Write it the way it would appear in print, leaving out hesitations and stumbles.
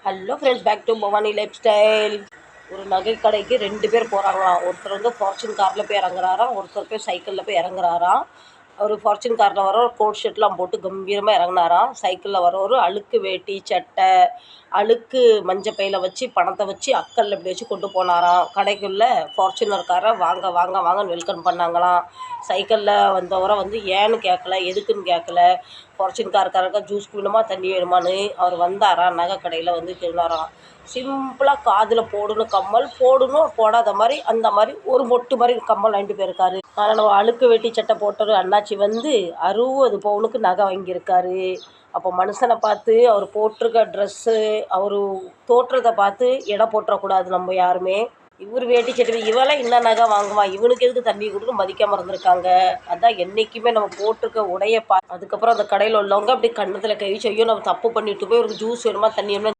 Hello friends, back to Bhavani lifestyle. ஒரு நகை கடைக்கு 2 பேர் போகிறாங்களாம். ஒருத்தர் வந்து ஃபார்ச்சூன் காரில் போய் இறங்குறாராம், ஒருத்தர் போய் சைக்கிளில் போய் இறங்குறாராம். அவர் ஃபார்ச்சூன் காரில் வர கோட் ஷர்ட்லாம் போட்டு கம்பீரமாக இறங்குனாராம். சைக்கிளில் வரவர் அழுக்கு வேட்டி சட்டை, அழுக்கு மஞ்சள் பையில் வச்சு பணத்தை வச்சு அக்கல்ல இப்படி வச்சு கொண்டு போனாராம். கடைக்குள்ளே ஃபார்ச்சூனர்காரை வாங்க வாங்க வாங்கன்னு வெல்கம் பண்ணாங்களாம். சைக்கிளில் வந்தவரை வந்து ஏன்னு கேட்கல, எதுக்குன்னு கேட்கல. ஃபார்ச்சூன் காருக்காரங்க ஜூஸ் வேணுமா தண்ணி வேணுமான்னு அவர் வந்தாராம். நகை கடையில் வந்து திருநாராம். சிம்பிளாக காதில் போடணும் கம்மல், போடணும் போடாத மாதிரி அந்த மாதிரி ஒரு மொட்டு மாதிரி கம்மல் வாங்கிட்டு போயிருக்காரு. ஆனால் நம்ம அழுக்கு வெட்டி சட்டை போட்டவர் அண்ணாச்சி வந்து 60 பவுனுக்கு நகை வாங்கியிருக்காரு. அப்போ மனுஷனை பார்த்து, அவர் போட்டிருக்க ட்ரெஸ்ஸு, அவர் தோற்றத்தை பார்த்து எடை போட்டுறக்கூடாது நம்ம யாருமே. இவர் வேட்டி சட்டை இவெல்லாம் இன்னும் நகை வாங்குவான், இவனுக்கு எதுக்கு தண்ணி கொடுத்து மதிக்காமல் இருந்திருக்காங்க. அதான் என்றைக்குமே நம்ம போட்டிருக்க உடைய அதுக்கப்புறம் அந்த கடையில் உள்ளவங்க அப்படி கண்ணத்தில் கை செய்யும், நம்ம தப்பு பண்ணிட்டு போய் ஒரு ஜூஸ் வேணுமா தண்ணி வேணுமா